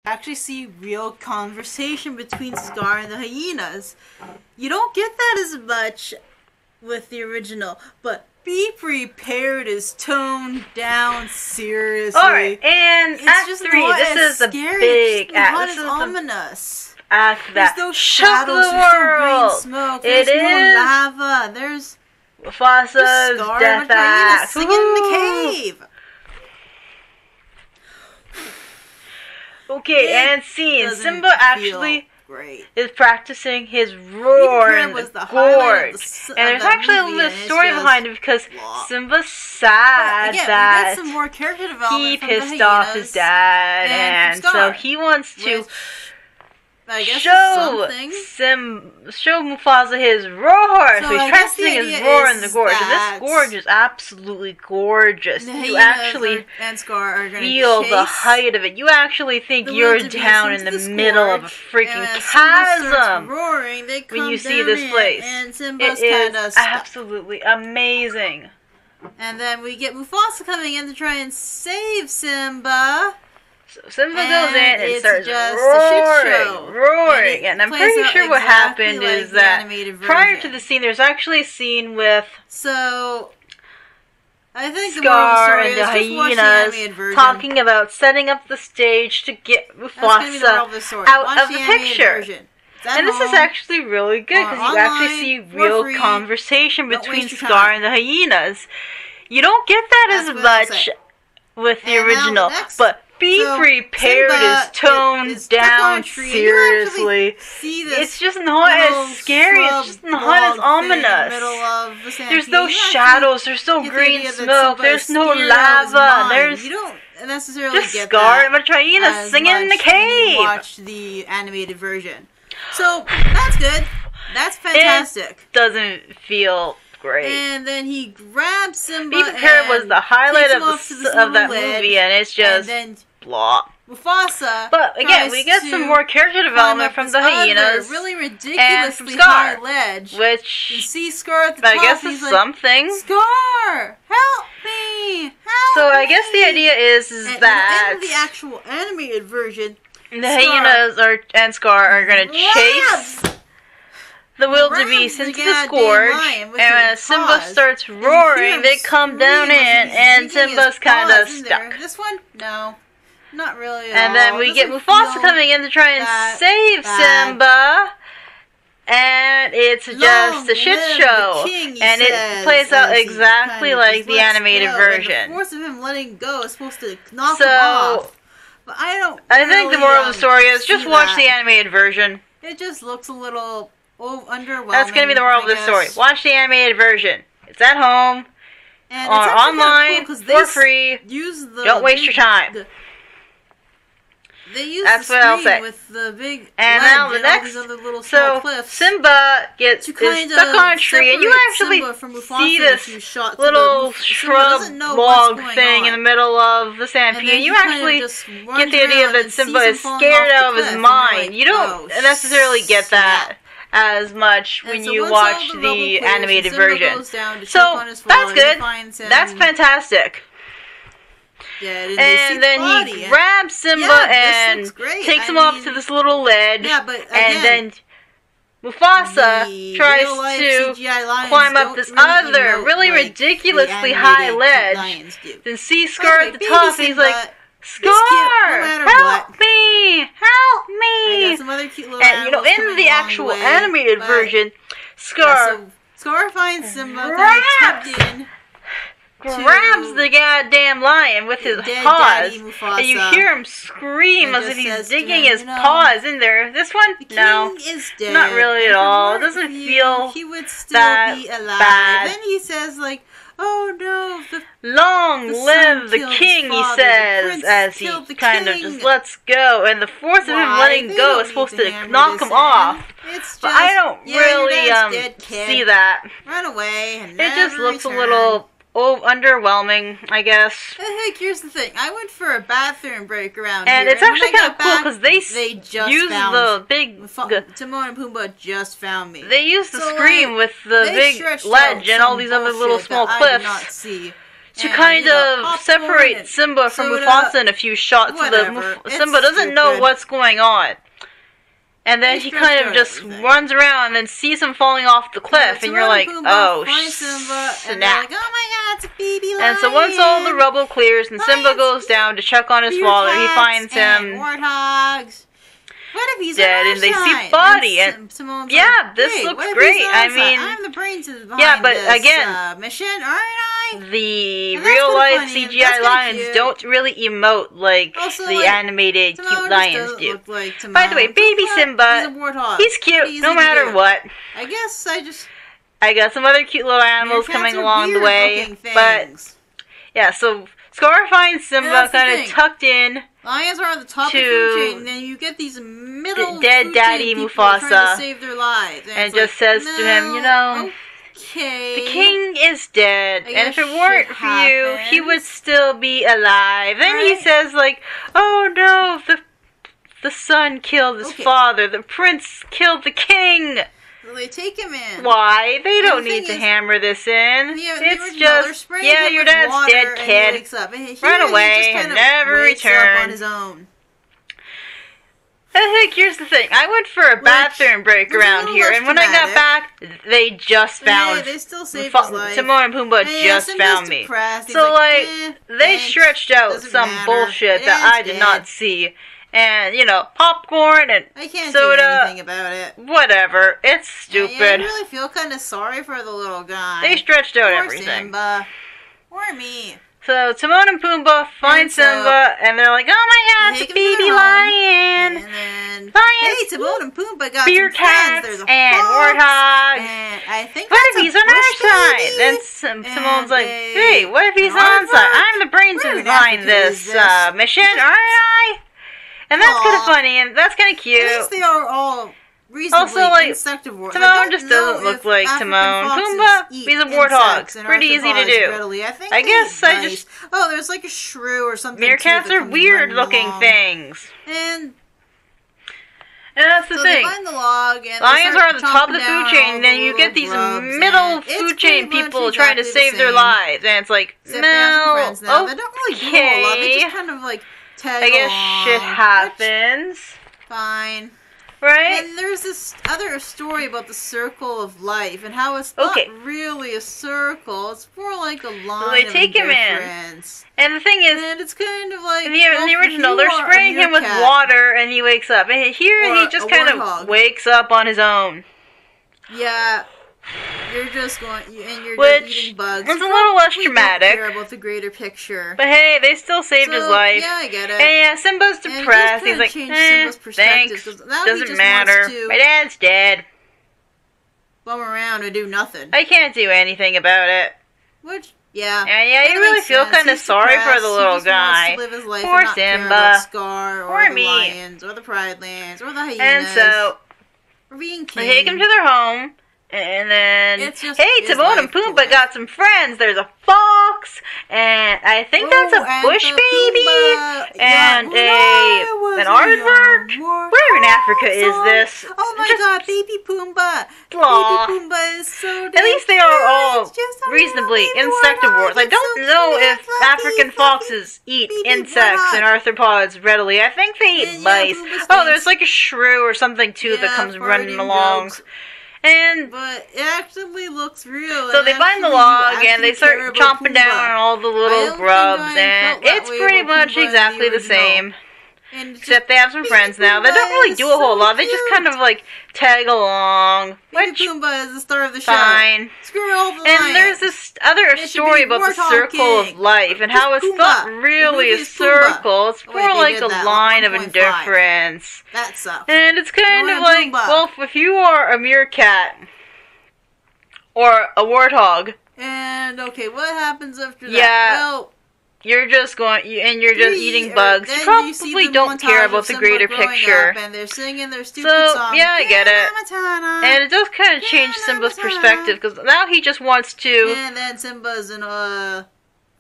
actually see real conversation between Scar and the hyenas. You don't get that as much with the original, but Be Prepared is toned down seriously. Alright, and it's Act just 3, not this as is the scary. big act. Not This as is ominous. the act that there's no shook shadows, the there's no world. green smoke, It there's no is lava, there's Mufasa's Scar death and hyenas act. singing in the cave. Okay, and scene. Simba actually great. is practicing his roar in was the the highlight gorge. of And there's actually a little story behind it because Simba's sad again, that we get some more character development he from pissed the off his dad, and and so he wants to I guess show Mufasa his roar. So he's practicing his roar in the gorge. And this gorge is absolutely gorgeous. You actually and Scar are feel the height of it. You actually think you're down in the middle of a freaking chasm roaring, they come when you see this place. And Simba's it is absolutely amazing. And then we get Mufasa coming in to try and save Simba. So Simba goes in and starts roaring, and I'm pretty sure what happened is that prior to the scene, there's actually a scene with I think Scar and the hyenas talking about setting up the stage to get Mufasa out of the picture. And this is actually really good because you actually see real conversation between Scar and the hyenas. You don't get that as much with the original, but Be Prepared is toned down seriously. It's just not as scary, it's just not as ominous. There's no shadows, there's no green smoke, there's no lava, there's you don't necessarily just get Scar that and a bunch of hyenas singing in the cave. Watch the animated version. So, that's good. That's fantastic. It doesn't feel great. And then he grabs Simba. Be Prepared was the highlight of that movie, and it's just blah. Mufasa. But again, we get some more character development from the hyenas, really ridiculously and from Scar, high ledge. which you see Scar at the top. I guess is something. Scar, help me! Help so I me. guess the idea is that in the actual animated version, the hyenas and Scar are going to chase the wildebeest into the gorge, and as Simba starts roaring, they come down in, and Simba's kind of stuck. This one, no, not really at and all. then we get Mufasa coming in to try and save Simba, and it's just a shit show, and it plays out exactly like the animated version. The force of him letting go is supposed to knock him off. But I think the moral of the story is just watch the animated version. It just looks a little underwhelming. That's going to be the moral of the story. Watch the animated version. It's at home, and or online, for free. Don't waste your time. They use That's the what I'll say. With the big and now the next, other little small cliffs Simba is stuck on a tree, and you actually see this little shrub log thing in the middle of the sand pea, and you actually get the idea that Simba is scared out of his mind. You don't necessarily get that as much when you watch the animated version. So that's good. That's fantastic. And then he grabs Simba and takes him up to this little ledge, and then Mufasa tries to climb up this other really ridiculously high ledge, then sees Scar at the top, and he's like, Scar, help me, help me! And in the actual animated version, Scar finds Simba grabs the goddamn lion with his paws, and you hear him scream as if he's digging his paws in there. This one, no, not really at all. It doesn't feel that bad. Then he says, like, oh no, long live the king, he says, as he kind of just lets go, and the force of him letting go is supposed to knock him off. But I don't really see that. Run away. It just looks a little underwhelming, I guess. Heck, here's the thing. I went for a bathroom break around here. And it's actually kind of cool because they just use the big... Timon and Pumbaa just found me. They use the screen with the big ledge and all these other little small cliffs. I did not see. to kind of separate Simba from Mufasa in a few shots so that Simba doesn't know what's going on. And then he kind of just runs around and then sees him falling off the cliff, and you're like, oh, snap. And like, oh my god, it's a baby lion. And so once all the rubble clears and Simba goes down to check on his father, he finds him warthogs. What if he's dead, and they see his body, and yeah, this looks great. I mean, I'm the brains behind this again, mission, aren't I? The real-life CGI lions don't really emote like the animated cute lions do. By the way, baby Simba, he's cute no matter what. I got some other cute little animals coming along the way, but yeah, so Scar finds Simba kind of tucked in. Lions are on the top of the food chain, and then you get these middle dead daddy Mufasa trying to save their lives. And just says to him, you know, the king is dead, and if it weren't for you, he would still be alive. Then he says, like, oh no, the son killed his father, the prince killed the king. So they take him in. Why? They don't need to hammer this in. It's just, yeah, your dad's dead, kid. Run away and never return. On his own. I think here's the thing. I went for a bathroom break around here, and when I got back, they just found they still saved his life. Timon and Pumbaa just found me. So like, they stretched out some bullshit that I did not see. And, you know, popcorn and soda. I can't do anything about it. Whatever. It's stupid. I really feel kind of sorry for the little guy. They stretched out everything. Simba. Or me. So, Timon and Pumbaa find Simba, and they're like, oh my god, it's a baby lion. And then, lions, hey, Timon and Pumbaa got beer some friends. cats and warthogs. And I think what if he's on our side? Then Timon's like, hey, what if he's on our side? I'm the brains behind this mission, aren't I? And that's kind of funny, and that's kind of cute. At least they are all reasonably insectivores. Timon just doesn't look like Timon. Pumbaa, he's a warthog. Pretty easy to do. I guess I just... Oh, there's like a shrew or something. Meerkats are weird-looking things. And that's the thing. They find the log, and lions are on the top of the food chain, and then you get these middle food chain people trying to save their lives. And it's like, no, they don't really do a lot. They just kind of like... I guess shit happens. Fine. Right? And there's this other story about the circle of life and how it's not really a circle. It's more like a line of indifference. And the thing is, and it's kind of like in the original, they're spraying him with water and he wakes up. And here he just kind of wakes up on his own. Yeah. You're just going, and you're just eating bugs. It's a little less dramatic. Don't care about the greater picture. But hey, they still saved his life. Yeah, I get it. And yeah, Simba's depressed. He's like, thanks. Doesn't matter. My dad's dead. Bum around and do nothing. I can't do anything about it. Which, yeah. Yeah, you really feel kind of sorry for the little guy. Wants to live his life Poor and not Simba. care about Scar or the lions or the Pride Lands or the hyenas. And so, they take him to their home. And then, hey, Timon and Pumbaa got some friends. There's a fox, and I think that's a bush baby, and an aardvark. Where in Africa is this? Oh my god, baby Pumbaa. Baby Pumbaa is so dead. At least they are all reasonably insectivores. I don't know if African foxes eat insects and arthropods readily. I think they eat mice. Oh, there's like a shrew or something too that comes running along. But it actually looks real. So they find the log and they start chomping down on all the little grubs, and it's pretty much exactly the same. Except they have some friends now that don't really do a whole lot. They just kind of like tag along. Baby Pumbaa is the star of the show. Fine. Screw all the lions. And there's this other story about the circle of life and how it's not really a circle. It's more like a line of indifference. That sucks. And it's kind of like, well, if you are a meerkat or a warthog. And okay, what happens after that? Yeah. Well, you're just eating bugs. You probably don't care about the greater picture. And they're singing their stupid song. Yeah, I get it. And it does kind of change Simba's perspective, because now he just wants to... And then Simba's in bum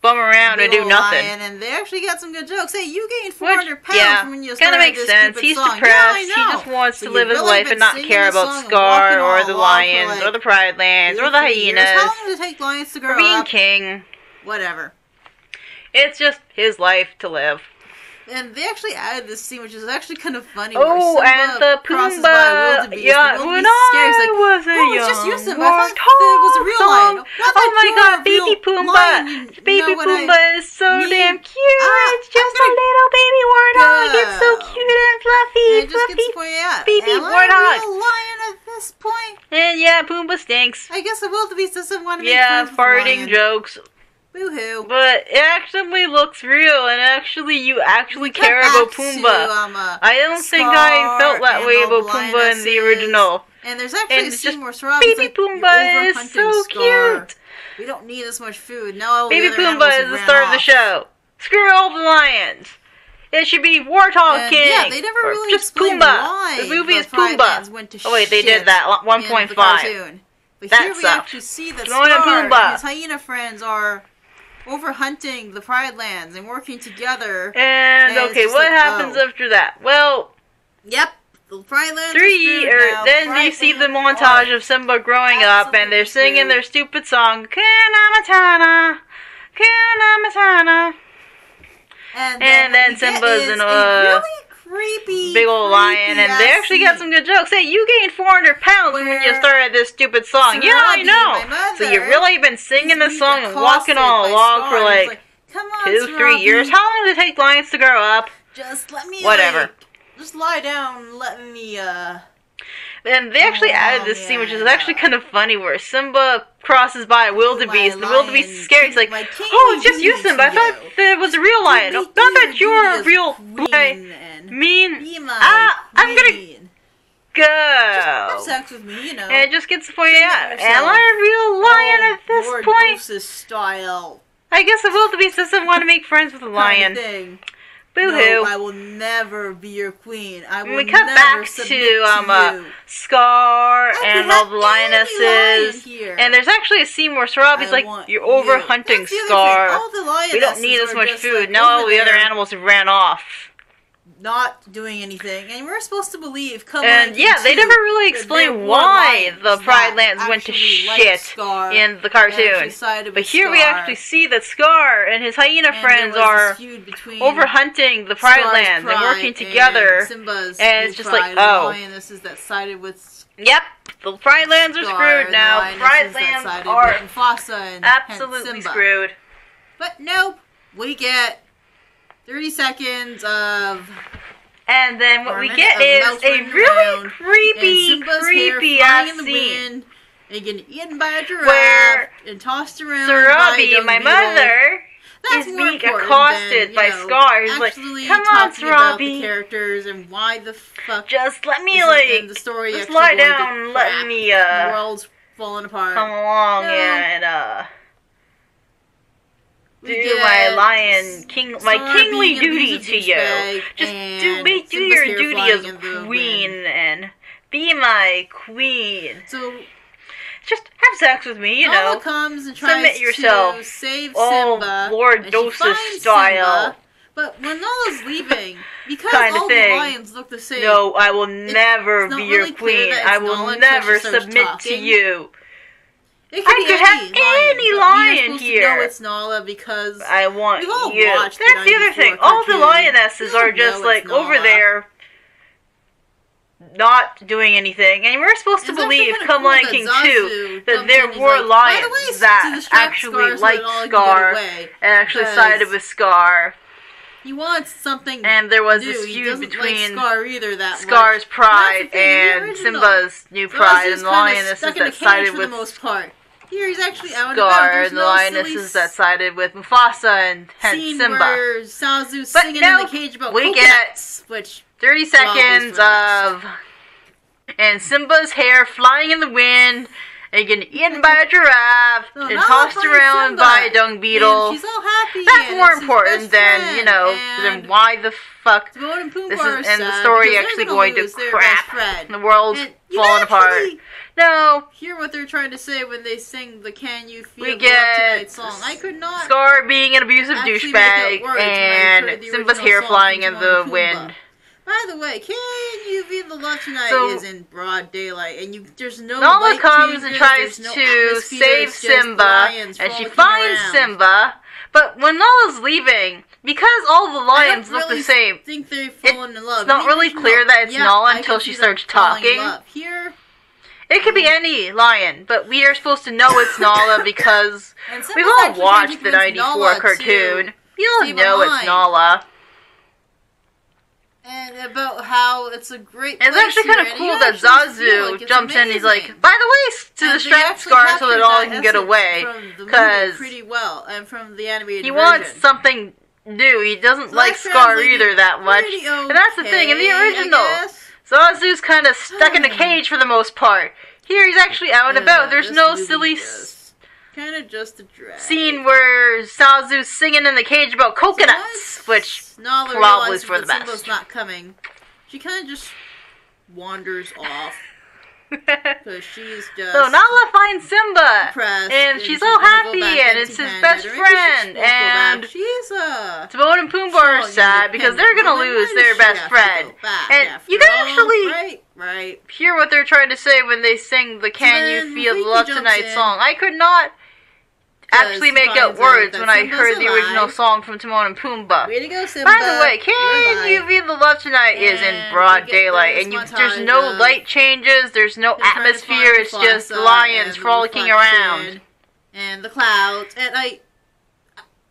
around and do nothing. And they actually got some good jokes. Hey, you gained 400 pounds from when you started this stupid song. Kind of makes sense. He's depressed. He just wants to live his life and not care about Scar or the lions or the Pride Lands or the hyenas. How long did it take lions to grow up? Or being king. Whatever. It's just his life to live. And they actually added this scene, which is actually kind of funny. Oh, and the Pumbaa. Yeah, when I was a young it's just you, Simba. I thought it was a real line. Oh my god, baby Pumbaa. Baby Pumbaa is so damn cute. It's just a little baby warthog. It's so cute and fluffy. And it just gets pointed out. Baby warthog. Am I a real lion at this point? And yeah, Pumbaa stinks. I guess the wildebeest doesn't want to make friends with farting jokes. Boo-hoo. But it actually looks real, and actually you actually care about Pumbaa. I don't think I felt that way about Pumbaa in the original. And there's actually a scene where Baby Pumbaa is so cute. We don't need this much food. No, Baby Pumbaa is the star of the show. Screw all the lions. It should be Warthog King. Yeah, they never really just explained why the movie is Pumbaa. Oh wait, they did that 1.5. But that here we sucked. actually see that Scar and his hyena friends are overhunting the Pride Lands and working together. And okay, what happens after that? Well, yep, the Pride Lands. Then you see the montage of Simba growing up, and they're singing their stupid song, Kuna Matata, Kuna Matata. And then Simba's in a really creepy, big old lion, and they actually got some good jokes. Hey, you gained 400 pounds when you started this stupid song. Yeah, I know. So you've really been singing this song and walking all along for like 2-3 years. How long does it take lions to grow up? Just let me, whatever. Just lie down and let me, And they actually added this scene, which is actually kind of funny, where Simba crosses by a wildebeest. The wildebeest is scared. He's like, "Oh, it's just you, Simba. I thought that was a real lion. Not that you're a real I'm gonna go." Just have sex with me, you know. And it just gets pointed out. Am I a real lion at this point? Style. I guess the wildebeest doesn't want to make friends with a lion. Boo-hoo. No, I will never be your queen. I will we cut back to Scar and all the lionesses. And there's actually a scene where Sarabi's like, "You're over hunting, Scar. We don't need as much food." Like, now all the other animals have ran off. Not doing anything. And we're supposed to believe, they never really explain why the Pride Lands went to shit in the cartoon. But here we actually see that Scar and his hyena friends are over hunting the Pride Lands and working together. And it's just like, oh. Yep, the Pride Lands are screwed now. The Pride Lands are absolutely screwed. But nope, we get 30 seconds of... And then what we get is a really creepy ass scene. And getting eaten by a giraffe and tossed around Sarabi, my mother, is being accosted by Scar. He's like, "Come on, Sarabi." The characters and why the fuck... Just let me, the story just lie down and let me, the world's falling apart. Come along and, do my kingly duty to you. Just do your duty as queen and be my queen. So just have sex with me, you know. Nala comes and tries Submit yourself. to save Simba. Lord Dosis style. Simba, but when Nala's leaving, because all the lions look the same. No, I will never be your queen. I will never submit to you. I could have any lion here. No, it's Nala because I want you. That's the other thing. All the lionesses are just like over there, not doing anything. And we're supposed to believe, come Lion King 2, that there were lions that actually liked Scar and actually sided with Scar. He wants something and there was this feud between Scar's pride and Simba's new pride, and the lionesses that sided with Here he's actually out Scar, and the lionesses that sided with Mufasa and hence Simba. Where Zazu's singing in the cage about we get which 30 seconds of and Simba's hair flying in the wind and getting eaten by a giraffe and tossed around by a dung beetle. And she's all happy. That's more important than, you know, than why the fuck this is, and the story actually going to crap and the world's falling apart. No. Hear what they're trying to say when they sing the "Can You Feel We get song. I could not. Scar being an abusive douchebag and Simba's hair flying in the wind. By the way, "Can You Feel the Love Tonight" is in broad daylight, and there's no. Nala light comes and tries to save Simba, and she finds Simba, But when Nala's leaving, because all the lions look the same, I think they've fallen in love. It's not really clear that it's Nala until she starts talking. Here, it could be any lion, but we are supposed to know it's Nala because we've all watched the 94 cartoon. You all know it's Nala. And about how it's a great place. It's actually kind of cool that Zazu jumps in and he's like, by the way, to distract Scar so that all can get away. Because pretty well, and from the animated he wants something new. He doesn't like Scar either that much. And that's the thing, in the original, Zazu's kind of stuck in a cage for the most part. Here he's actually out and about. There's no silly kind of just a drag scene where Zazu's singing in the cage about coconuts, which probably is for the best. Simba's not coming. She kind of just wanders off because she's just. So Nala finds Simba, and she's all happy, and it's his best friend, and Timon and Pumbaa are sad because they're gonna lose their best friend. And you can actually hear what they're trying to say when they sing the "Can You Feel the Love Tonight" song. I could not actually make out words when I heard the original song from Timon and Pumbaa. Way to go, Simba. By the way, "Can You Feel the Love Tonight" is in broad daylight, and there's no light changes, there's no atmosphere, it's just the lions frolicking around. And the clouds, and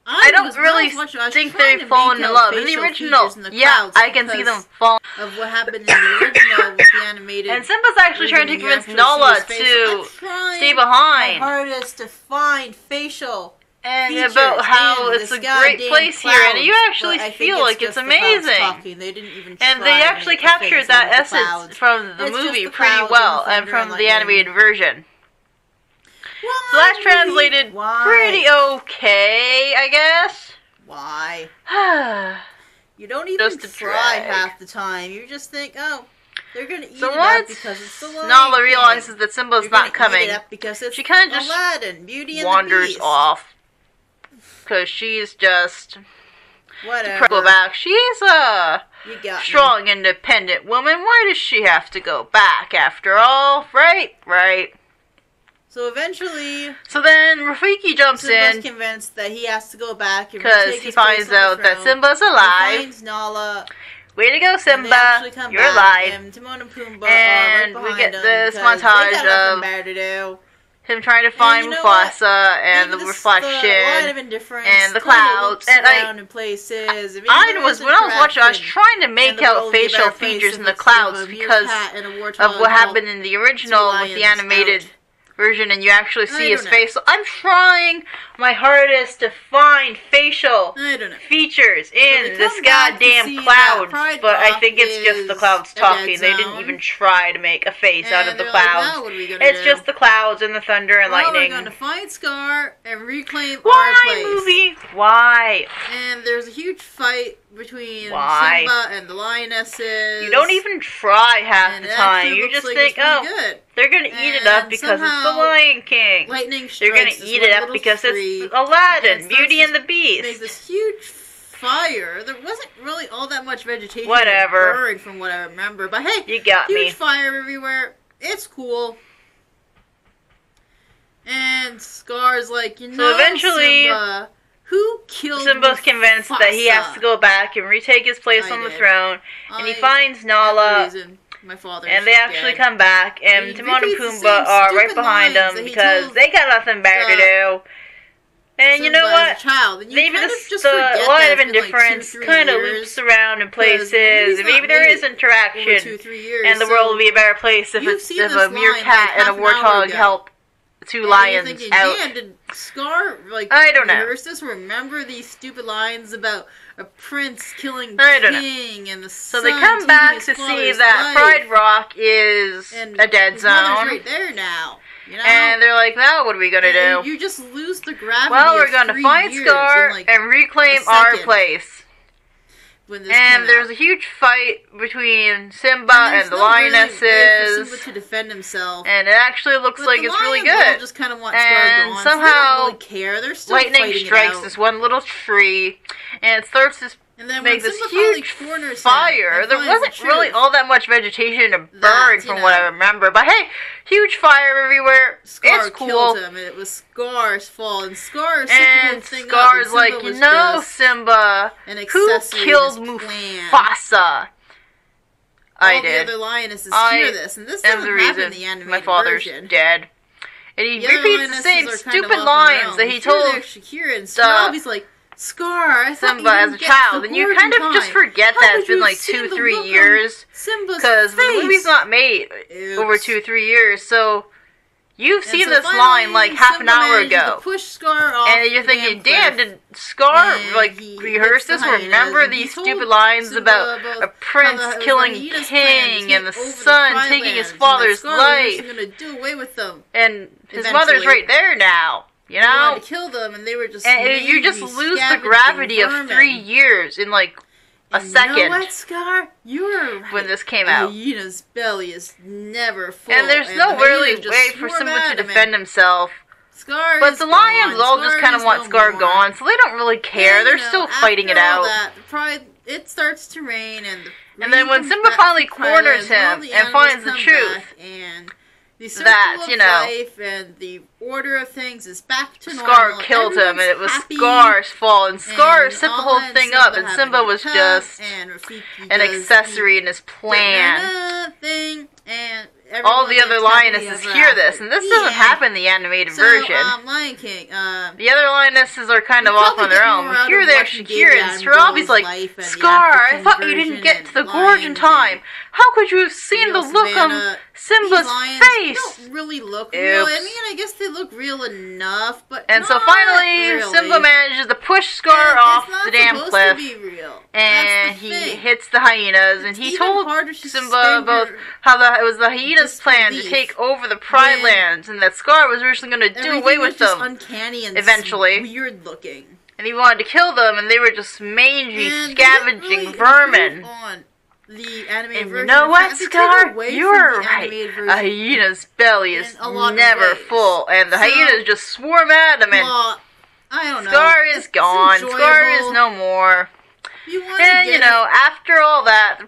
I don't really think they've fallen in love. In the original, I can see them falling. Of what happened in the original with the animated. And Simba's actually trying to convince Nala to stay behind. My hardest to find facial and about how it's a great place here, and you actually feel like it's amazing. They didn't even and they actually captured that essence from the movie pretty well, and from the animated version. So that's translated pretty okay, I guess. Why? You don't even try half the time. You just think, oh, they're gonna eat it up because it's the Lion Nala King. realizes that Simba's not coming. She kind of just Aladdin, Beauty and wanders the Beast. off because she's just whatever. Go back. She's a strong, independent woman. Why does she have to go back after all? Right. So eventually... So then Rafiki jumps Simba's in. convinced that he has to go back because he finds out that Simba's alive. He finds Nala. Way to go, Simba. You're alive. And Timon and Pumbaa and are right we get them this montage of him trying to find Mufasa and the reflection and the clouds. And when I was watching, I was trying to make out facial features in the clouds because of what happened in the original with the animated version, and you actually see his face. So I'm trying my hardest to find facial features in this goddamn clouds, but I think it's just the clouds talking. They didn't even try to make a face out of the clouds. It's just the clouds and the thunder and lightning. We're going to find Scar and reclaim our place. Movie? Why? And there's a huge fight between Simba and the lionesses. You don't even try half the time. You just think, they're gonna eat it up because it's the Lion King. They're gonna eat it up because it's Aladdin, Beauty and the Beast. There's this huge fire. There wasn't really all that much vegetation. Whatever. From what I remember, but hey, you got huge fire everywhere. It's cool. And Scar's like, so eventually, Simba, who killed Simba's convinced that he has to go back and retake his place on the throne, and he finds Nala. My father and they actually come back, and Timon and Pumbaa are right behind them because they got nothing better to do. And you know what? Maybe the line of indifference kind of loops around in places, and maybe there is interaction, and the world will be a better place if a meerkat and a warthog help two lions out. Dan, did Scar I don't know. rehearse this? Remember these stupid lines about a prince killing king and the so they come back to see that Pride Rock is a dead zone. Right there now. You know? And they're like, now what are we gonna do? You just lose the gravity. Well, we're gonna find Scar and reclaim our place. And there's a huge fight between Simba and the lionesses. For Simba to defend himself. And it actually looks like it's really good. Just kind of want Scar gone. Somehow, they don't really care. They're still lightning strikes this one little tree, and it starts this And then make this huge fire. There wasn't really all that much vegetation to burn from what I remember. But hey, huge fire everywhere. Scar it's cool. Killed him, and it was Scar's fault. And Scar's Scar's like, you know, Simba, who killed Mufasa? I did. All the other lionesses hear this, and this doesn't happen in the animated my father's version. dead. And he repeats the same stupid lines that he told Shakira, and Scar, like, Scar, I Simba as a child, and you kind of just forget that it's been like 2-3 years, because the movie's not made over 2-3 years, so you've seen this line like half an hour ago, push Scar off, and you're thinking, damn, did Scar like rehearse this, remember these stupid lines about a prince killing king and the son taking his father's life, and his mother's right there now. You know, they wanted to kill them, and they were just. And you just lose the gravity of 3 years in like a second. You know what, Scar? You're right. When this came out, the hyena's belly is never full, and there's no really way for someone to defend himself. Scar, but the lions all just kind of want Scar gone, so they don't really care. They're still fighting it out. It starts to rain, and then when Simba finally corners him and finds the truth, and the circle of life and the order of things is back to normal. Scar killed him, and it was Scar's fault, and Scar set the whole thing up, and Simba was just an accessory in his plan. All the other lionesses hear this, and this doesn't happen in the animated version. Lion King. The other lionesses are kind of off on their own. We hear their Shakira, and Sarabi's like, Scar, I thought you didn't get to the gorge in time. How could you have seen the look on Simba's face? Don't really look real. I mean, I guess they look real enough, but so finally, Simba manages to push Scar off the damn cliff, and he hits the hyenas, and he told Simba about how it was the hyenas' plan to take over the Pride Lands, and that Scar was originally going to do away with them eventually. Weird looking. And he wanted to kill them, and they were just mangy, scavenging vermin. The animated version. You know what, Scar? You're right. A hyena's belly is never full, and the hyenas just swarm at him, and I don't know. Scar is gone. Scar is no more. And, you know, after all that,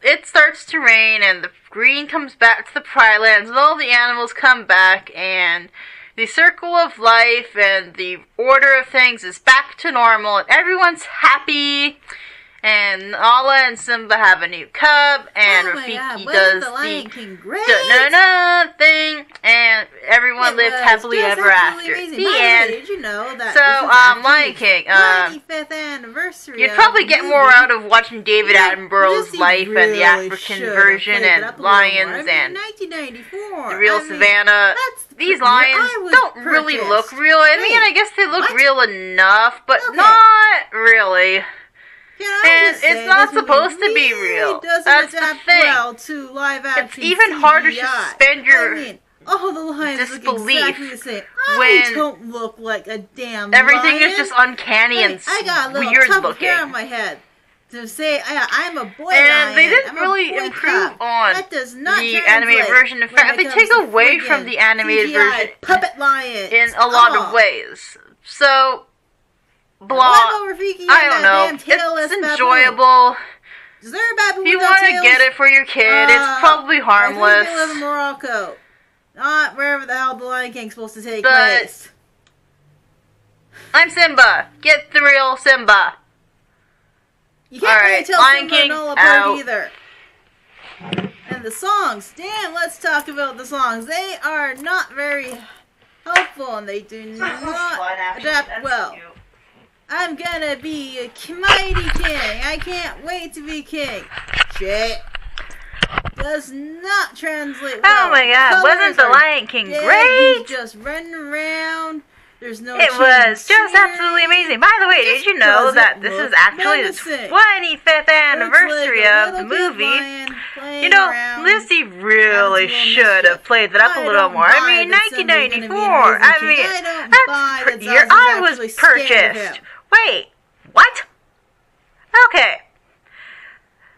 it starts to rain, and the green comes back to the Pride Lands, and all the animals come back, and the circle of life and the order of things is back to normal, and everyone's happy. And Nala and Simba have a new cub, and Rafiki does the da-na-na thing, and everyone lived happily ever after. The end. Did you know that Lion King, 25th anniversary. You'd probably get more out of watching David Attenborough's life and the African version, and lions, and 1994. the real savannah. These lions don't really look real. I mean, I guess they look real enough, but not really. And it's not supposed to be real. That's the thing. It's even harder to suspend your disbelief when don't look like a damn everything is just uncanny and weird looking. Hair on my head to say I'm a boy and they didn't really improve on the animated version. In fact, they take away from the animated version puppet lions in a lot of ways. So. I don't know. It's enjoyable. Is there a baboon if you want to get it for your kid, it's probably harmless. I think they live in Morocco, not wherever the hell the Lion King's supposed to take place. I'm Simba. Get the real Simba. You can't really tell Lion King apart either. And the songs, damn. Let's talk about the songs. They are not very helpful, and they do not adapt well. Cute. I'm gonna be a mighty king. I can't wait to be king. Shit. Does not translate well. Oh my god, wasn't the Lion King great? He's just running around. There's no It was just absolutely amazing. By the way, did you know that this is actually the 25th anniversary of the movie? You know, Lizzie really should have played that up a little more. I mean, 1994. I mean, that's the year I was purchased. Wait, what? Okay.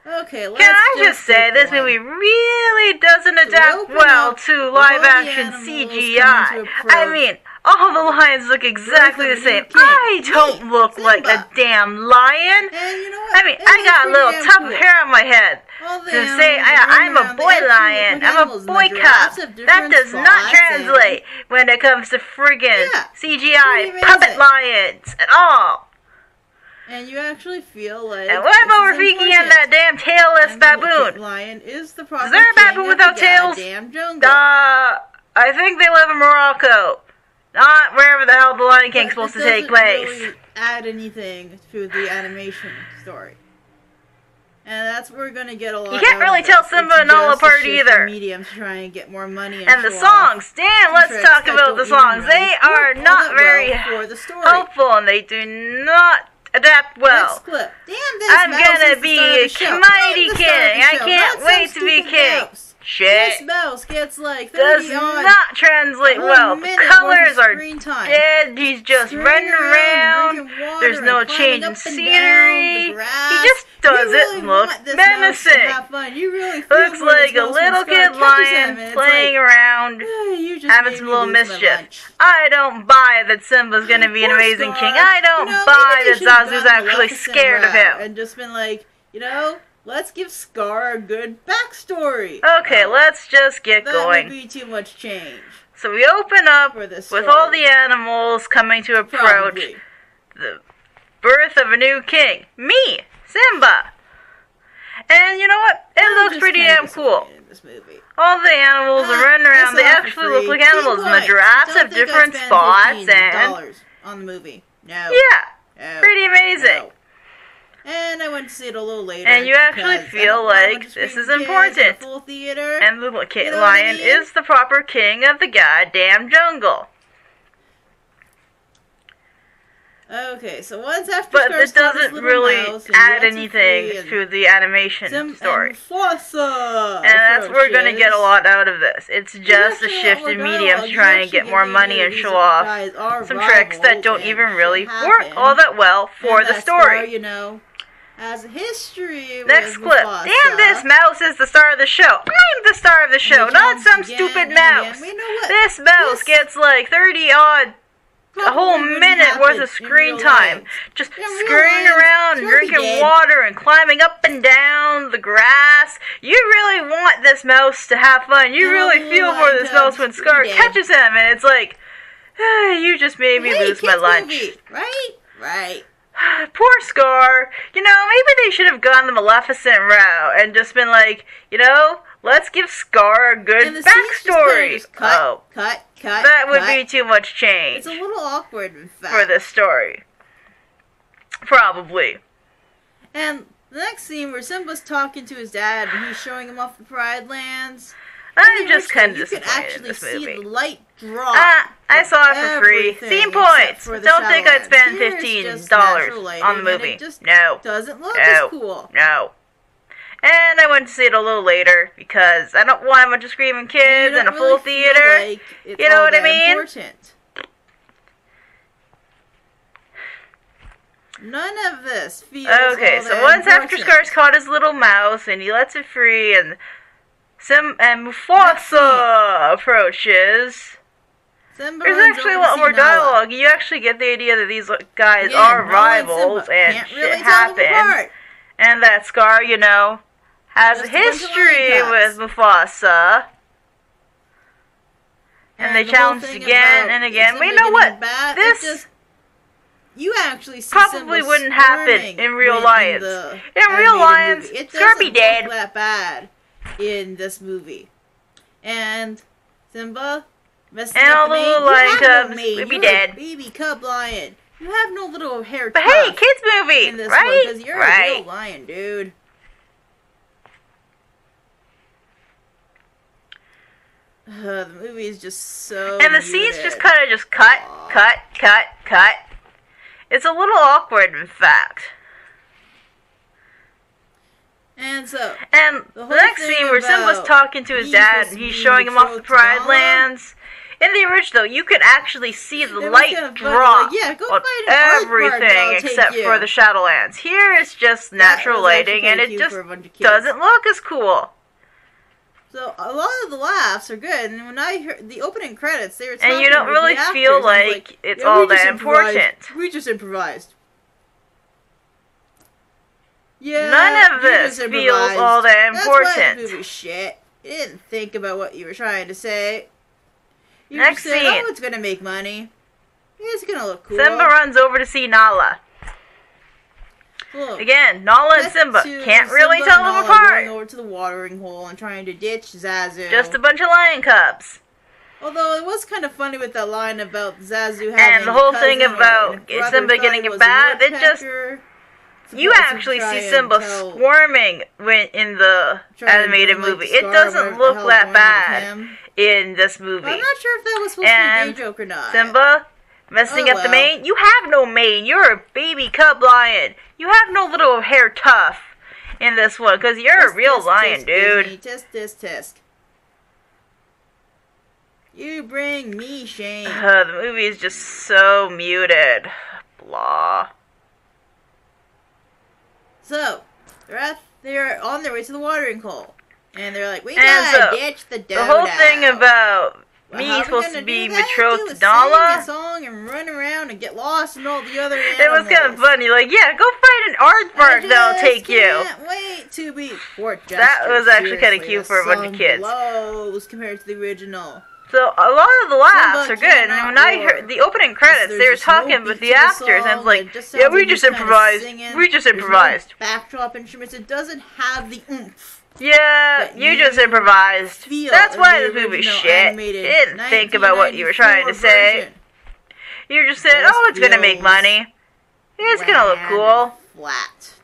Okay, let's Can I just say, this movie really doesn't adapt well to live-action CGI. I mean, all the lions look exactly the same. I don't look like a damn lion. And you know what? I mean, I got a little tuft of hair on my head. To say I'm a boy lion, I'm a boy cub. That does not translate when it comes to friggin' CGI puppet lions at all. And you actually feel like. And what about Rafiki and that damn tailless baboon? Lion is the proper is there a baboon without tails? I think they live in Morocco, not wherever the hell the Lion King's supposed to take place. Really add anything to the animation story. And that's where we're gonna get a lot. You can't really tell Simba and Nala apart either. Mediums trying to get more money. And the songs, damn, let's talk about the songs. They are not very helpful, and they do not adapt well. Next clip. Damn, this I'm gonna be a mighty king. I can't wait to be king. Shit. This mouse gets like 30 does not translate well. The colors are dead. He's just running around. There's no change in scenery. He just doesn't look menacing. Looks like a little kid lion playing around, having some little mischief. I don't buy that Simba's gonna be an amazing king. I don't buy that Zazu's actually scared of him. And just been like, let's give Scar a good backstory. Okay, let's just get going. That would be too much change. So we open up with all the animals coming to approach the birth of a new king. Me, Simba. And you know what? It looks pretty damn cool. All the animals are running around. They actually look like animals. And the giraffes have different spots and on the movie. No. Yeah. Pretty amazing. No. And I went to see it a little later. And you actually feel like this is important. Full theater. And the lion is the proper king of the goddamn jungle. Okay, so once after but it doesn't really add anything to the animation story. And that's where we're going to get a lot out of this. It's just a shift in mediums to try and get more money and show off some tricks that don't even really work all that well for the story. As a history. Next clip. Damn, this mouse is the star of the show. I'm the star of the show, not some stupid mouse. This mouse gets like 30-odd, a whole minute worth of screen time. Just scurrying around, drinking water, and climbing up and down the grass. You really want this mouse to have fun. You really feel for this mouse when Scar catches him, and it's like, you just made me lose my lunch. Right. Poor Scar. Maybe they should have gone the Maleficent route and just been like, let's give Scar a good backstory. Cut. That would be too much change. It's a little awkward, in fact. For this story. Probably. And the next scene where Simba's talking to his dad and he's showing him off the Pride Lands. I'm just kind of disappointed in this movie. You can actually see the light drop. I saw it for free. Scene points. Don't think I'd spend $15 on the movie. No. Doesn't look as cool. No. And I went to see it a little later because I don't want a bunch of screaming kids in a full theater. You know what I mean? Important. None of this feels okay, so once after Scar's caught his little mouse and he lets it free and Mufasa approaches. There's actually a lot more dialogue. You actually get the idea that these guys are rivals and shit happened. And that Scar, has a history with Mufasa. And they challenged again and again. But you know what? This you actually see probably wouldn't happen in real lions. In real lions, Scar be dead. That bad in this movie. And Simba messes up the little lion cubs would be dead. Baby cub lion. You have no little hair. But hey, kids movie, in this right? Because you're a real lion, dude. The movie is just so. And the scenes just kind of cut. It's a little awkward, in fact. And the next scene where Simba's talking to his dad and he's showing him off the Pride Lands. In the original, you could actually see the light drop on everything except for the Shadowlands. Here it's just natural lighting and it just doesn't look as cool. So a lot of the laughs are good, and when I heard the opening credits, they were talking and you don't really feel like it's all that important. We just improvised. Yeah, none of this feels all that important. That's why this movie's shit. You didn't think about what you were trying to say. You Next just said, scene. oh, it's gonna make money. It's gonna look cool. Simba runs over to see Nala. Look, again, Nala and Simba can't really tell them apart. Going over to the watering hole and trying to ditch Zazu. Just a bunch of lion cubs. Although it was kind of funny with that line about Zazu having and the whole a thing about Simba getting a bath. It just you actually see Simba squirming in the animated movie. It doesn't look that bad in this movie. I'm not sure if that was supposed to be a gay joke or not. Simba messing up the mane. You have no mane. You're a baby cub lion. You have no little hair tuft in this one because you're a real lion, dude. Tisk. You bring me shame. The movie is just so muted. Blah. So, they're on their way to the watering hole. And they're like, we gotta ditch the dodo. The whole thing about me supposed to be betrothed to Nala. Sing a song and run around and get lost and all the other animals. It was kind of funny. Like, yeah, go find an aardvark that'll take you. I can't wait to be court jester. That was actually kind of cute for a bunch of kids. Blows compared to the original. So a lot of the laughs are good, and when I heard the opening credits, they were talking with the actors, and I was like, yeah, we just improvised. We just improvised. Backdrop instruments. It doesn't have the oomph. Yeah, you just improvised. That's why this movie's shit. You didn't think about what you were trying to say. You just said, oh, it's gonna make money. It's gonna look cool. Flat.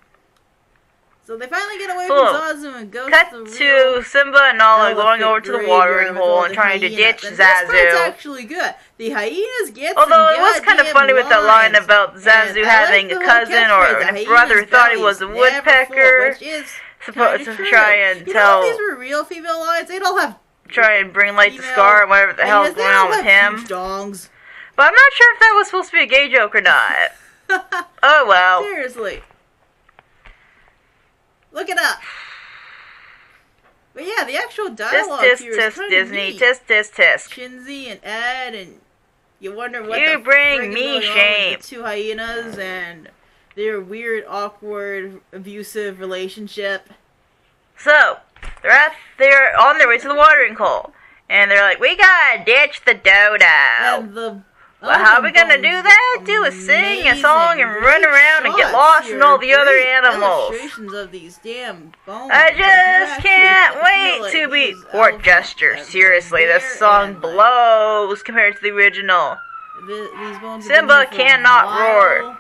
So they finally get away from Zazu and go to Simba and Nala going over to the watering hole and trying to ditch Zazu. That's actually good. The hyenas get although it was kind of funny with the line about Zazu having a cousin or a brother who thought he was a woodpecker. Supposed to try and tell. These were real female lions. They'd all have try and bring light to Scar and whatever the hell is going on with him. Dongs. But I'm not sure if that was supposed to be a gay joke or not. Oh well. Seriously. Look it up. But yeah, the actual dialogue here is kind of neat. Tisk. Shinzi and Ed, and you wonder what you the bring me shame. The two hyenas and their weird, awkward, abusive relationship. So, they're on their way to the watering hole. And they're like, we gotta ditch the dodo. Well, how are we gonna do that? Do a sing a song and run around and get lost in all the other animals. Illustrations of these damn bones. I just can't wait to be court jester. Seriously, this song blows compared to the original. Simba cannot roar.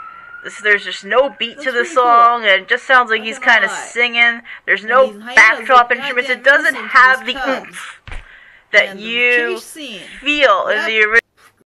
There's just no beat to the song, and it just sounds like he's kind of singing. There's no backdrop instruments. It doesn't have the oomph that you feel in the original.